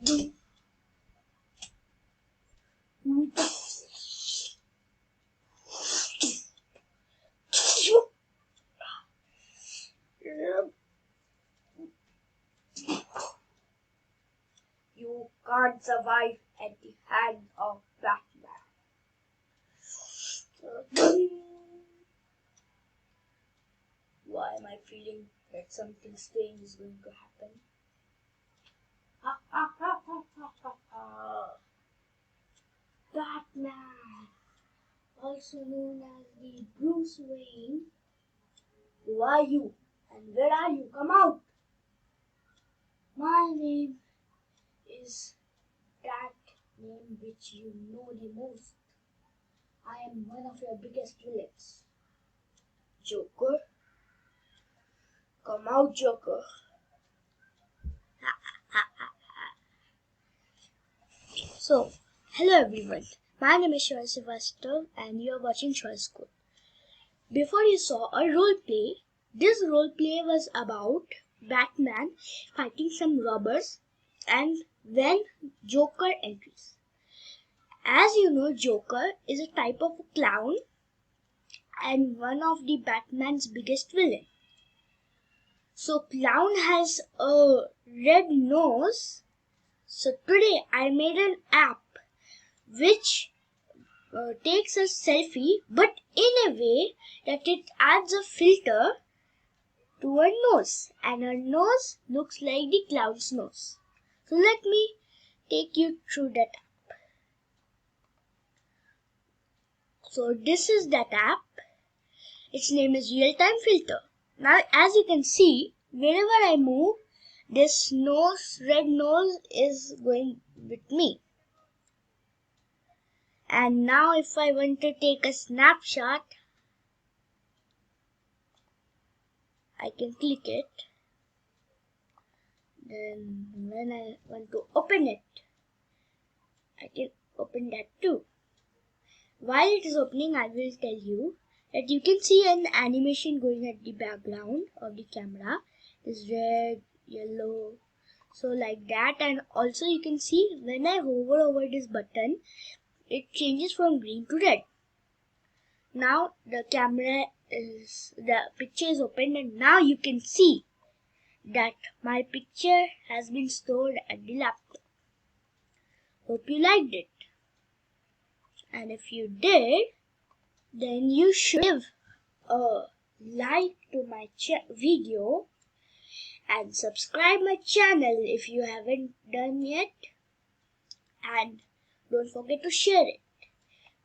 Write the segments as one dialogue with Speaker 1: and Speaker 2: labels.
Speaker 1: You can't survive at the hands of Batman. Why am I feeling that something strange is going to happen? Ha ha ha ha ha ha ha. Batman, also known as the Bruce Wayne. Who are you? And where are you? Come out! My name is that name which you know the most. I am one of your biggest villains. Joker? Come out, Joker. So, hello everyone. My name is Shoy Sivastava and you are watching Shoy School. Before you saw a role play, this role play was about Batman fighting some robbers and when Joker enters. As you know, Joker is a type of a clown and one of the Batman's biggest villain. So clown has a red nose. So today I made an app which takes a selfie but in a way that it adds a filter to her nose and her nose looks like the clown's nose. So let me take you through that app. So this is that app. Its name is Real Time Filter. Now as you can see, wherever I move, this red nose is going with me. And now if I want to take a snapshot, I can click it. Then when I want to open it, I can open that too. While it is opening, I will tell you that you can see an animation going at the background of the camera. It's red, yellow, so like that. And also you can see when I hover over this button, it changes from green to red. Now the picture is open and now you can see that my picture has been stored at the laptop. Hope you liked it. And if you did, then you should give a like to my video and subscribe my channel if you haven't done yet. And don't forget to share it.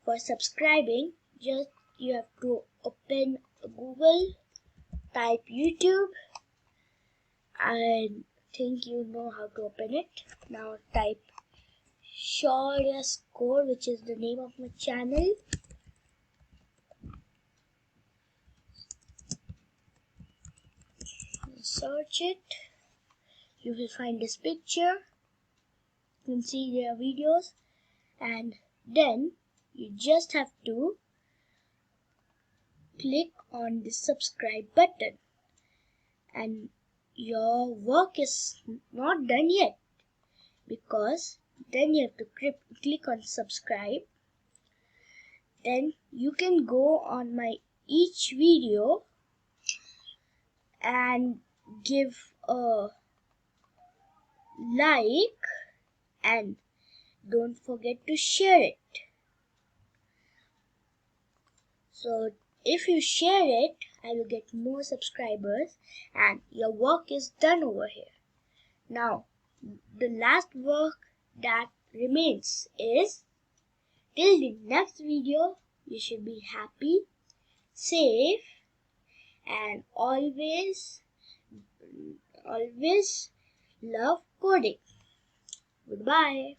Speaker 1: For subscribing, just you have to open Google, type YouTube. I think you know how to open it. Now type Shoy School, which is the name of my channel. Search it. You will find this picture. You can see their videos. And then you just have to click on the subscribe button. And your work is not done yet, because then you have to click on subscribe. Then you can go on my each video and give a like and don't forget to share it. So if you share it, I will get more subscribers and your work is done over here. Now the last work that remains is, till the next video, you should be happy, safe, and always love coding. Goodbye.